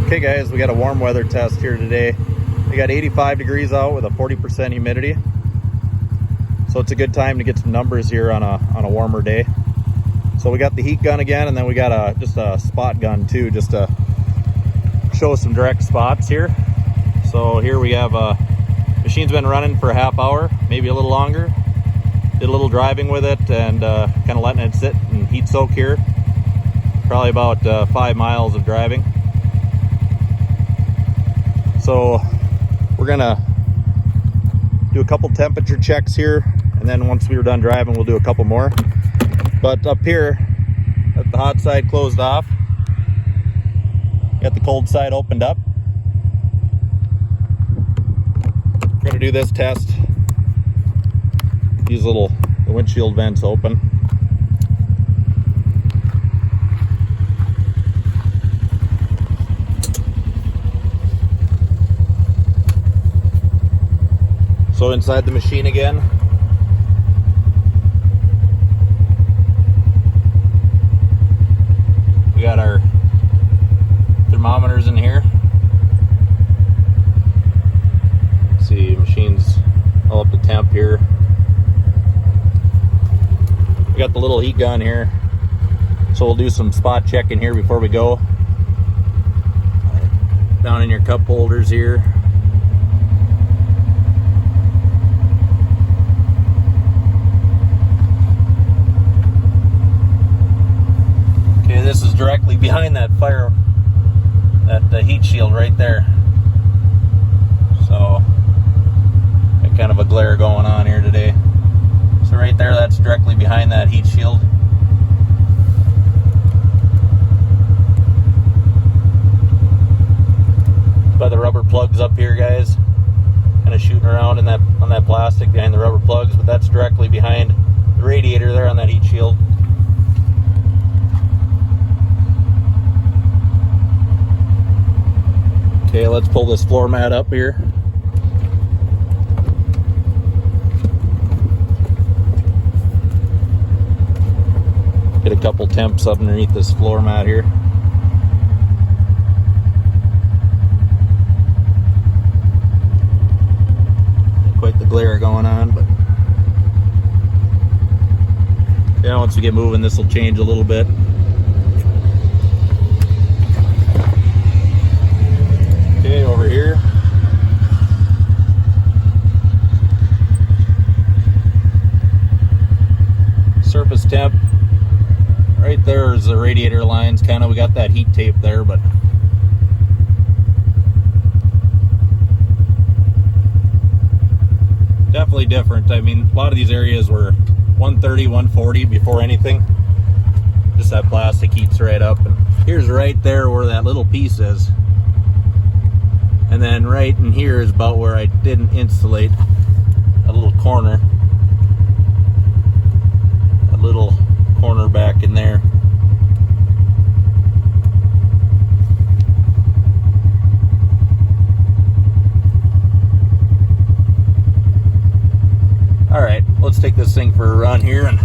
Okay guys, we got a warm weather test here today. We got 85 degrees out with a 40% humidity. So it's a good time to get some numbers here on a warmer day. So we got the heat gun again, and then we got just a spot gun too, just to show some direct spots here. So here we have machine's been running for a half hour, maybe a little longer. Did a little driving with it and kind of letting it sit and heat soak here. Probably about 5 miles of driving. So we're gonna do a couple temperature checks here, and then once we're done driving, we'll do a couple more. But up here, got the hot side closed off. Got the cold side opened up. We're gonna do this test. These the windshield vents open. So inside the machine again. We got our thermometers in here. Let's see, machine's all up to temp here. We got the little heat gun here. So we'll do some spot checking here before we go. Down in your cup holders here. This is directly behind that fire, that heat shield right there. So, got kind of a glare going on here today. So right there, that's directly behind that heat shield. By the rubber plugs up here, guys. Kind of shooting around in on that plastic behind the rubber plugs, but that's directly behind the radiator there on that heat shield. Okay, let's pull this floor mat up here. Get a couple temps up underneath this floor mat here. Quite the glare going on, but yeah, once we get moving, this will change a little bit. Okay, over here. Surface temp. Right there is the radiator lines, kind of. We got that heat tape there, but definitely different. I mean, a lot of these areas were 130, 140 before anything. Just that plastic heats right up. And here's right there where that little piece is. And then right in here is about where I didn't insulate a little corner. A little corner back in there. Alright, let's take this thing for a run here and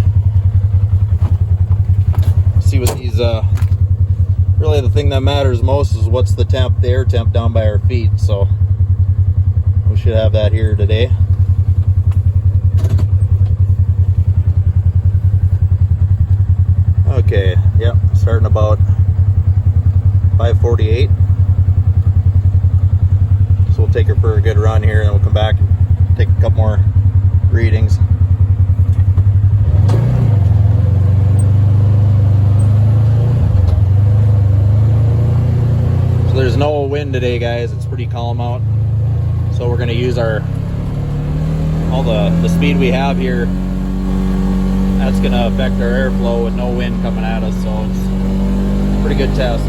see what these really the thing that matters most is what's the temp, the air temp down by our feet. So we should have that here today. Okay, yep, starting about 548. So we'll take her for a good run here, and then we'll come back and take a couple more readings. So there's no wind today, guys. It's pretty calm out. So we're going to use all the speed we have here. That's going to affect our airflow with no wind coming at us. So it's a pretty good test.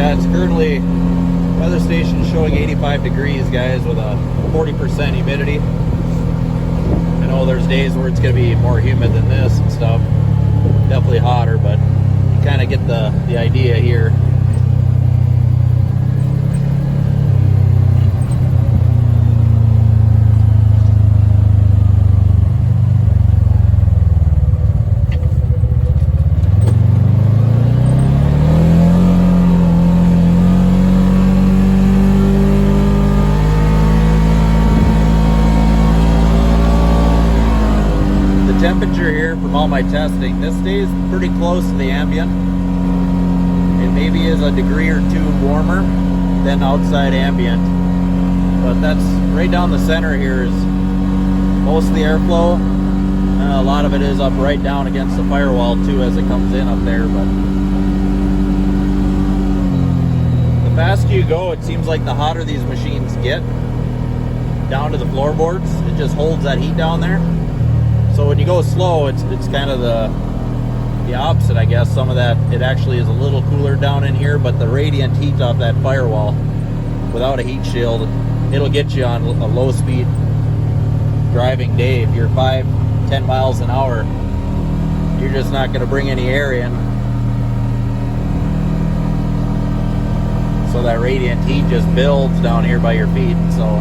Yeah, it's currently, weather station showing 85 degrees, guys, with a 40% humidity. I know there's days where it's going to be more humid than this and stuff. Definitely hotter, but you kind of get the idea here. Temperature here from all my testing, this stays pretty close to the ambient. It maybe is a degree or two warmer than outside ambient, but that's right down the center here is most of the airflow. A lot of it is up right down against the firewall too as it comes in up there, but the faster you go, it seems like the hotter these machines get down to the floorboards. It just holds that heat down there. So when you go slow, it's kind of the opposite, I guess. Some of that, it actually is a little cooler down in here, but the radiant heat off that firewall, without a heat shield, it'll get you on a low speed driving day. If you're 5-10 miles an hour, you're just not going to bring any air in. So that radiant heat just builds down here by your feet. So,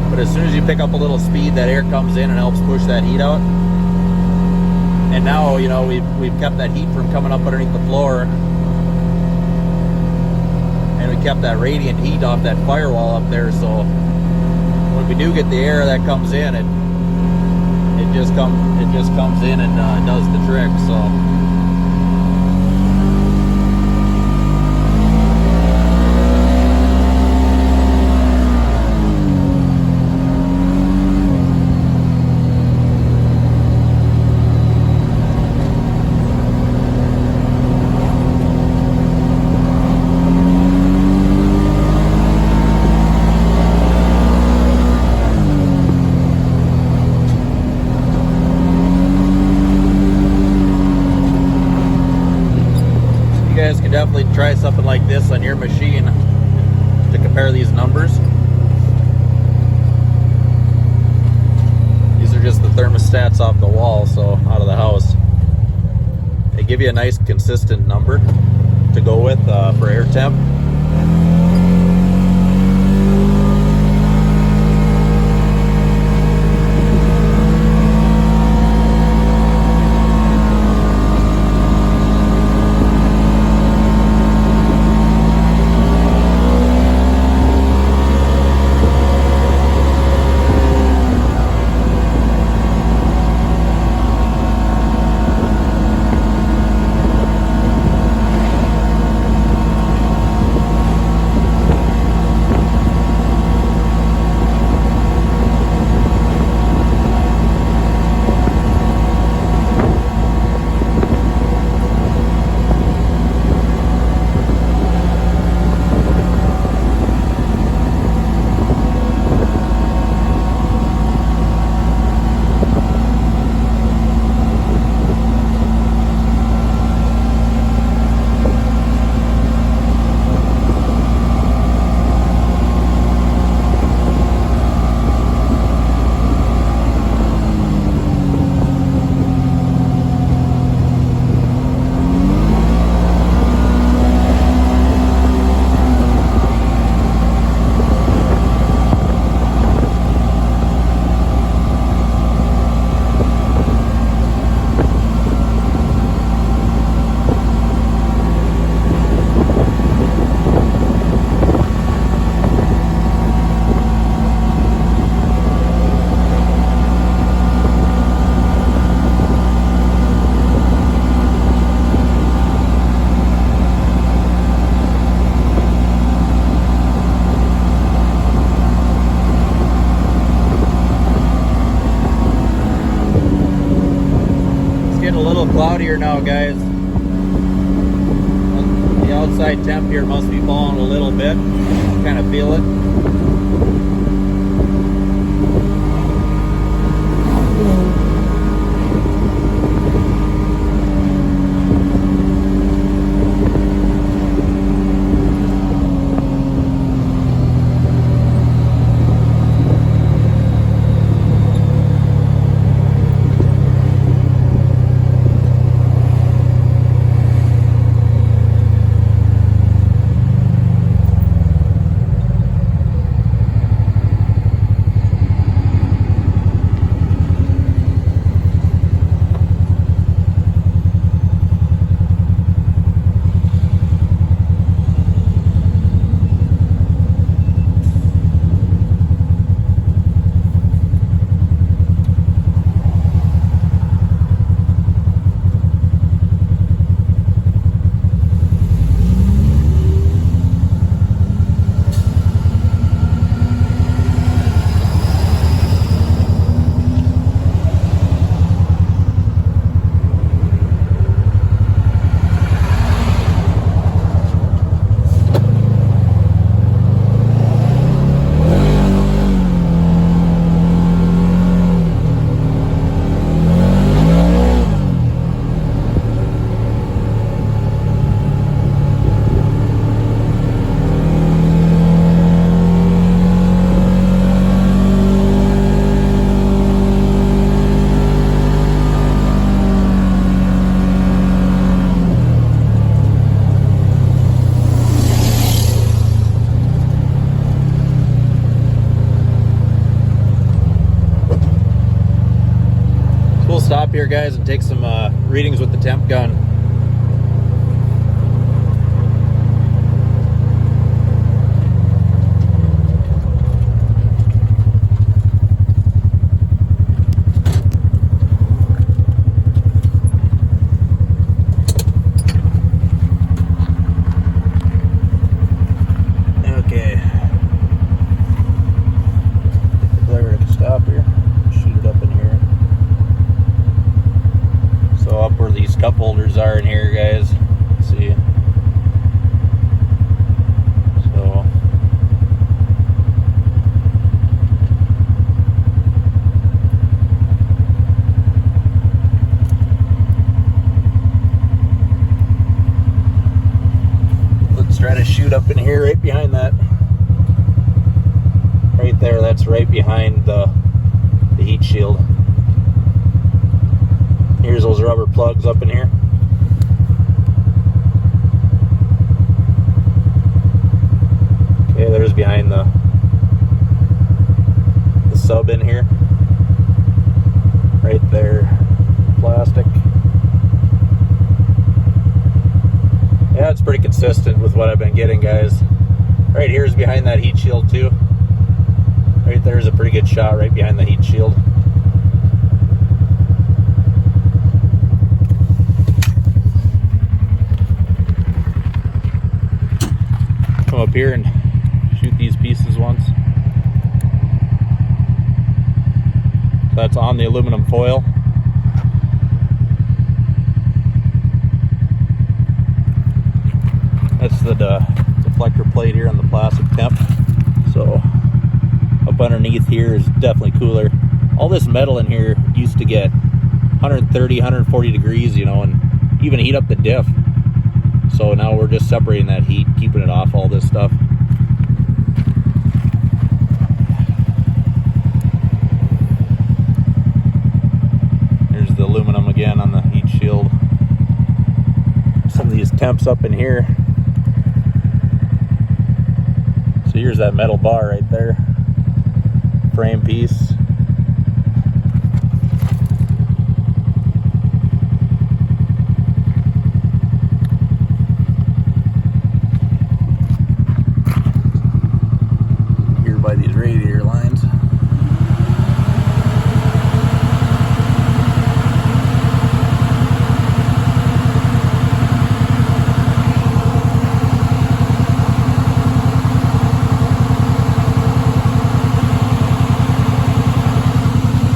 but as soon as you pick up a little speed, that air comes in and helps push that heat out. And now, you know, we've kept that heat from coming up underneath the floor, and we kept that radiant heat off that firewall up there. So when we do get the air that comes in, it just comes in and does the trick. So. You guys can definitely try something like this on your machine to compare these numbers. These are just the thermostats off the wall, so out of the house. They give you a nice consistent number to go with for air temp. Cloudier now, guys. The outside temp here must be falling a little bit. Kind of feel it. here, guys, and take some readings with the temp gun. Cup holders are in here, guys. Let's see. So let's try to shoot up in here right behind that. Right there, that's right behind the heat shield. Here's those rubber plugs up in here. Okay, there's behind the sub in here. Right there, plastic. Yeah, it's pretty consistent with what I've been getting, guys. Right here's behind that heat shield too. Right there's a pretty good shot right behind the heat shield. Come up here and shoot these pieces once. So that's on the aluminum foil. That's the deflector plate here on the plastic temp. So up underneath here is definitely cooler. All this metal in here used to get 130, 140 degrees, you know, and even heat up the diff. So now we're just separating that heat, keeping it off all this stuff. Here's the aluminum again on the heat shield. Some of these temps up in here. So here's that metal bar right there. Frame piece. By these radiator lines.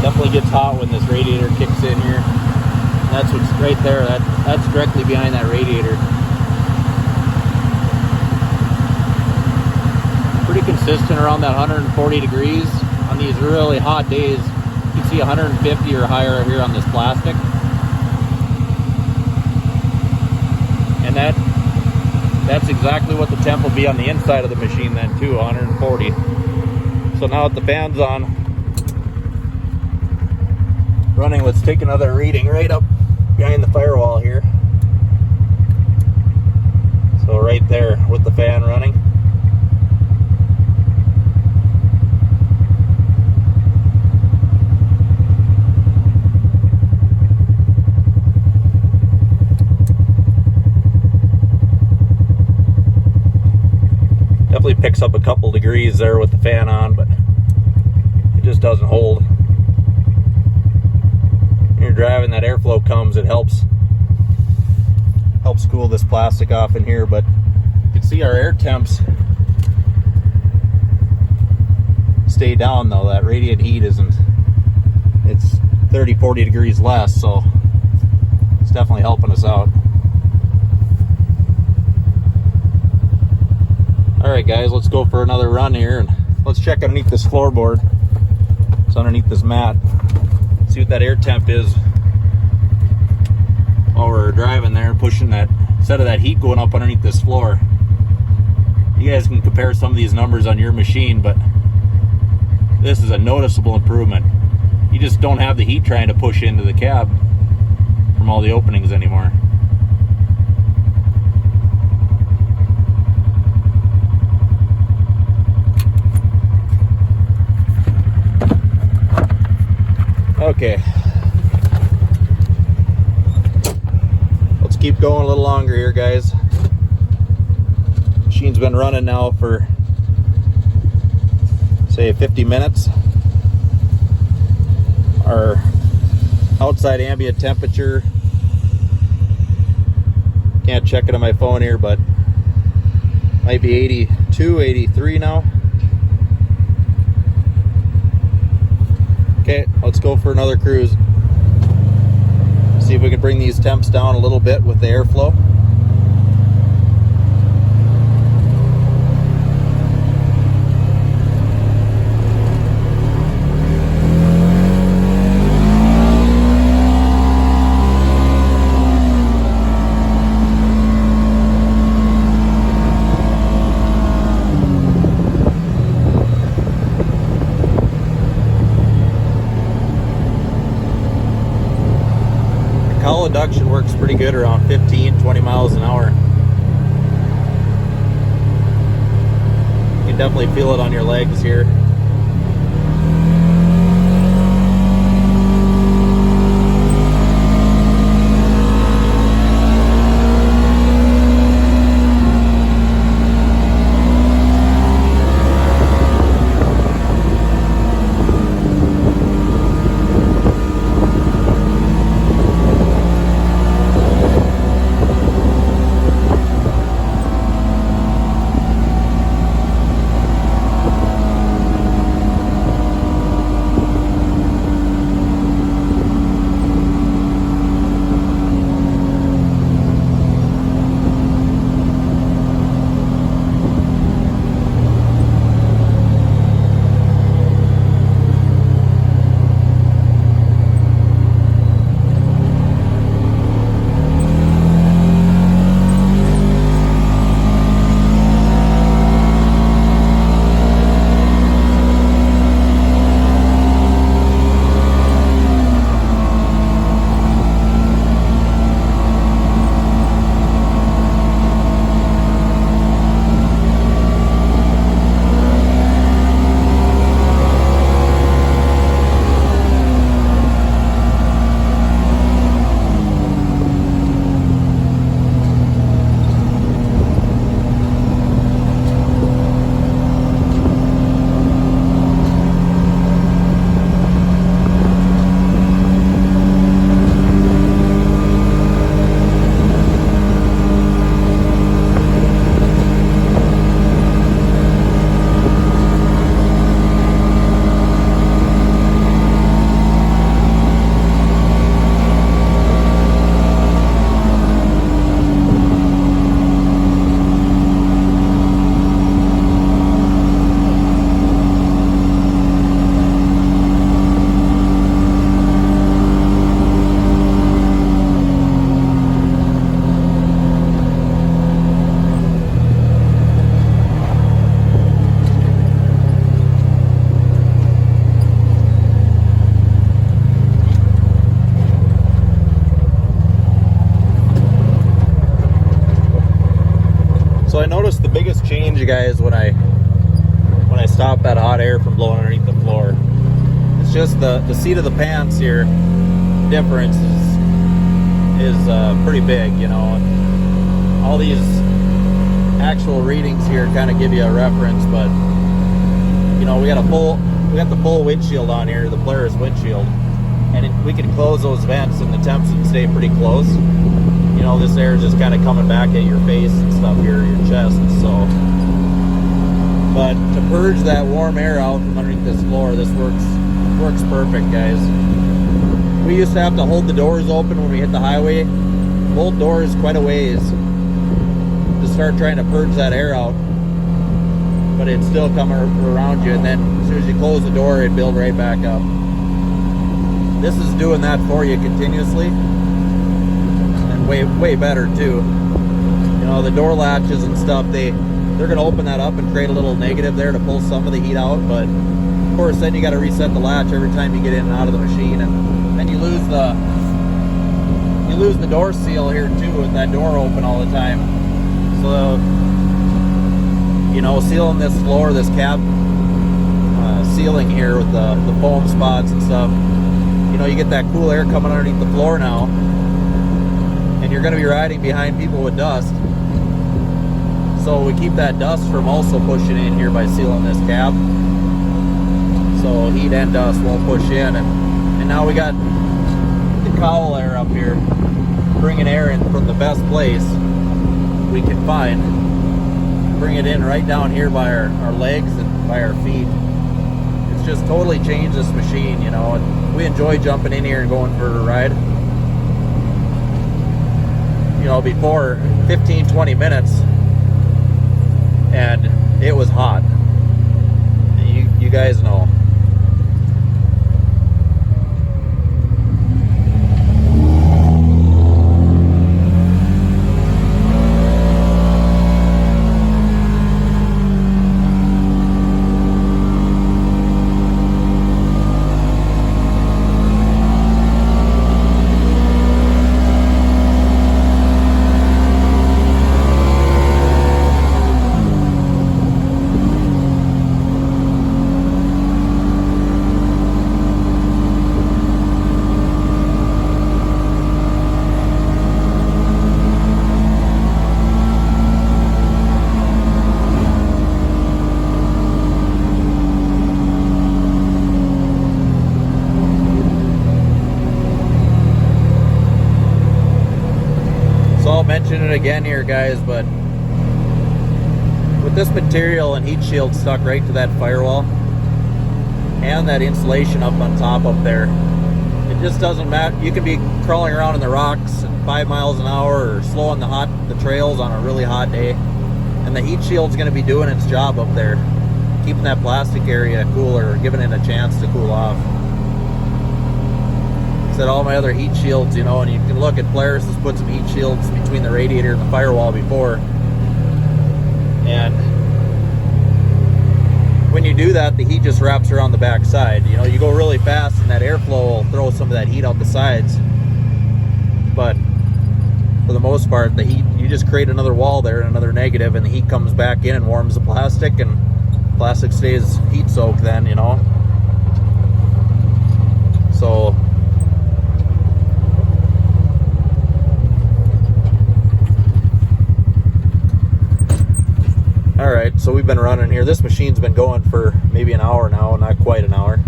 Definitely gets hot when this radiator kicks in here. That's what's right there. That's directly behind that radiator. Pretty consistent around that 140 degrees on these really hot days. You can see 150 or higher here on this plastic, and that's exactly what the temp will be on the inside of the machine then too, 140. So now that the fan's on running, let's take another reading right up behind the firewall here. So right there with the fan running. Definitely picks up a couple degrees there with the fan on, but it just doesn't hold. When you're driving, that airflow comes, it helps cool this plastic off in here, but you can see our air temps stay down though. That radiant heat isn't, it's 30-40 degrees less, so it's definitely helping us out. Alright guys, let's go for another run here and let's check underneath this floorboard. It's underneath this mat. See what that air temp is while we're driving there, pushing that, instead of that heat going up underneath this floor. You guys can compare some of these numbers on your machine, but this is a noticeable improvement. You just don't have the heat trying to push into the cab from all the openings anymore. Okay, keep going a little longer here, guys. Machine's been running now for, say, 50 minutes. Our outside ambient temperature, can't check it on my phone here, but might be 82, 83 now. Okay, let's go for another cruise. See if we can bring these temps down a little bit with the airflow. Cowl Induction works pretty good around 15-20 miles an hour. You can definitely feel it on your legs here. So I noticed the biggest change, you guys, when I stop that hot air from blowing underneath the floor. It's just the seat of the pants here. Difference is pretty big, you know. All these actual readings here kind of give you a reference, but you know, we got the full windshield on here, the Polaris windshield, and we can close those vents and the temps can stay pretty close. You know, this air is just kind of coming back at your face and stuff here, your chest, so. But to purge that warm air out from underneath this floor, this works perfect, guys. We used to have to hold the doors open when we hit the highway, hold doors quite a ways to start trying to purge that air out, but it'd still come around you, and then as soon as you close the door, it'd build right back up. This is doing that for you continuously, and way better too. You know, the door latches and stuff, they're going to open that up and create a little negative there to pull some of the heat out, but of course then you got to reset the latch every time you get in and out of the machine, and then you lose the door seal here too with that door open all the time. So, you know, sealing this floor, this cab sealing here with the foam spots and stuff, you know, you get that cool air coming underneath the floor now, and you're going to be riding behind people with dust. So we keep that dust from also pushing in here by sealing this cab. So heat and dust won't push in. And now we got the cowl air up here, bringing air in from the best place we can find. Bring it in right down here by our legs and by our feet. It's just totally changed this machine, you know. And we enjoy jumping in here and going for a ride. You know, before 15-20 minutes and it was hot. You guys know. I'll mention it again here, guys, but with this material and heat shield stuck right to that firewall and that insulation up on top up there, it just doesn't matter. You can be crawling around in the rocks at 5 miles an hour or slowing the trails on a really hot day, and the heat shield's going to be doing its job up there, keeping that plastic area cooler, giving it a chance to cool off. At all my other heat shields, you know, and you can look at Polaris has put some heat shields between the radiator and the firewall before, and when you do that, the heat just wraps around the back side. You know, you go really fast and that airflow will throw some of that heat out the sides, but for the most part, the heat, you just create another wall there and another negative, and the heat comes back in and warms the plastic, and plastic stays heat soaked then, you know. So alright, so we've been running here. This machine's been going for maybe an hour now, not quite an hour.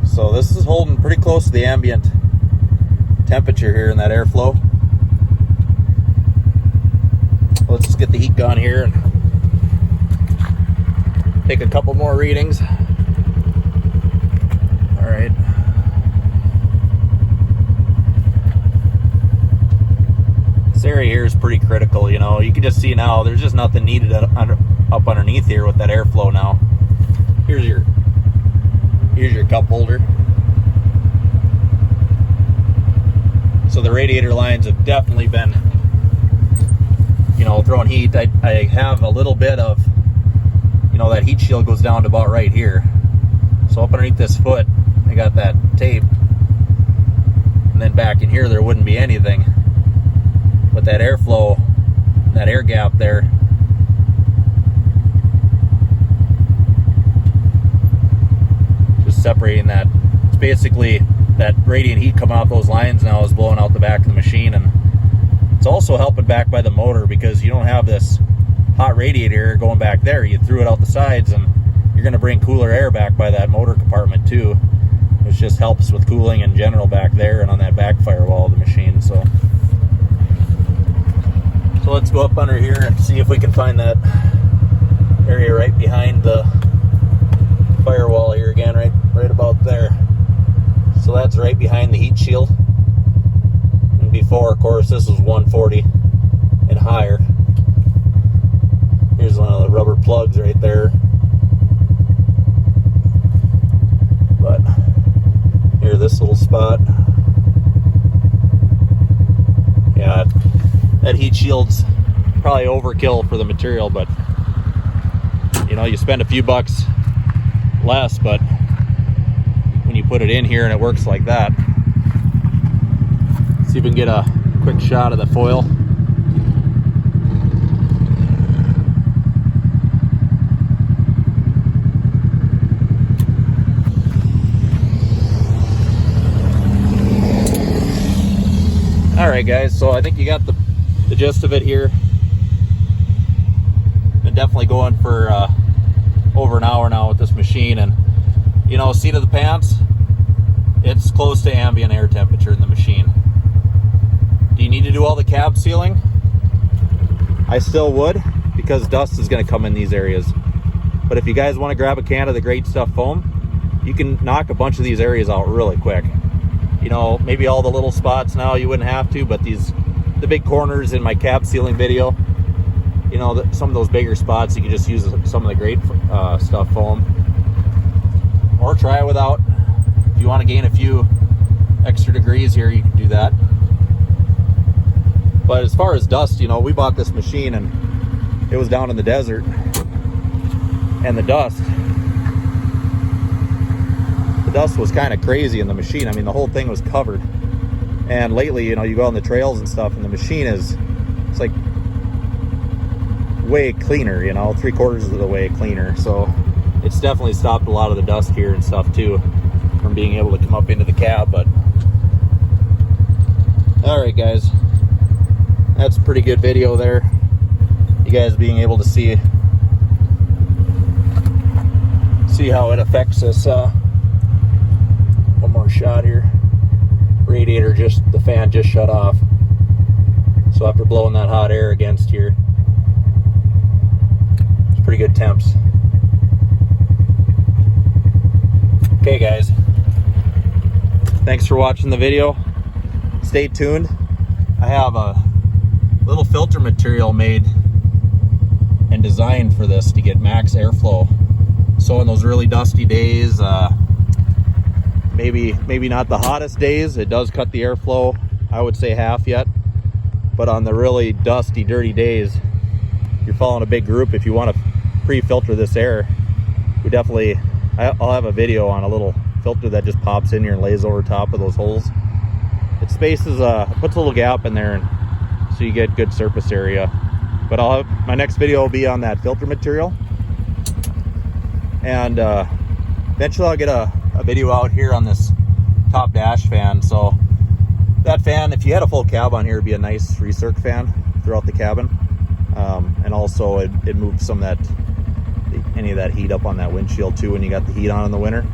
So this is holding pretty close to the ambient temperature here in that airflow. Let's just get the heat gun here and take a couple more readings. Alright. This area here is pretty critical, you know. You can just see now there's just nothing needed up underneath here with that airflow now. Here's your cup holder. So the radiator lines have definitely been, you know, throwing heat. I have a little bit of, you know, that heat shield goes down to about right here. So up underneath this foot, I got that tape. And then back in here, there wouldn't be anything. But that airflow, that air gap there, just separating that. It's basically that radiant heat coming out those lines now is blowing out the back of the machine, and it's also helping back by the motor because you don't have this hot radiator going back there. You threw it out the sides, and you're going to bring cooler air back by that motor compartment too, which just helps with cooling in general back there and on that back firewall of the machine. So let's go up under here and see if we can find that area right behind the firewall here again, right about there. So that's right behind the heat shield. And before, of course, this was 140 and higher. Here's one of the rubber plugs right there. But here, this little spot. Yeah, that heat shield's probably overkill for the material, but you know, you spend a few bucks less, but when you put it in here and it works like that. See if we can get a quick shot of the foil. Alright guys, so I think you got the gist of it here. Been definitely going for over an hour now with this machine, and you know, seat of the pants, it's close to ambient air temperature in the machine. Do you need to do all the cab sealing? I still would, because dust is going to come in these areas. But if you guys want to grab a can of the Great Stuff foam, you can knock a bunch of these areas out really quick. You know, maybe all the little spots now you wouldn't have to, but the big corners in my cab sealing video, you know, some of those bigger spots, you can just use some of the Great Stuff foam, or try it without. If you want to gain a few extra degrees here, you can do that. But as far as dust, you know, we bought this machine and it was down in the desert, and the dust was kind of crazy in the machine. I mean, the whole thing was covered. And lately, you know, you go on the trails and stuff, and the machine it's like way cleaner, you know, 3/4 of the way cleaner. So it's definitely stopped a lot of the dust here and stuff too from being able to come up into the cab. But all right guys, that's a pretty good video there, you guys being able to see how it affects us. One more shot here. Radiator, the fan just shut off, so after blowing that hot air against here, it's pretty good temps. Okay guys, thanks for watching the video. Stay tuned. I have a little filter material made and designed for this to get max airflow. So in those really dusty days, maybe not the hottest days, it does cut the airflow, I would say half yet. But on the really dusty, dirty days, you're following a big group, if you want to pre-filter this air, I'll have a video on a little filter that just pops in here and lays over top of those holes. It spaces, puts a little gap in there, and so you get good surface area. But my next video will be on that filter material, and eventually I'll get a video out here on this top dash fan. So that fan, if you had a full cab on here, it'd be a nice recirc fan throughout the cabin, and also it moves some of any of that heat up on that windshield too when you got the heat on in the winter.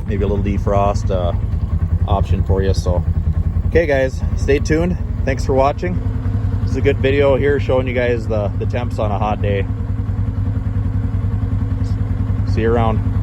Maybe a little defrost option for you. So okay guys, stay tuned. Thanks for watching. This is a good video here showing you guys the temps on a hot day. See you around.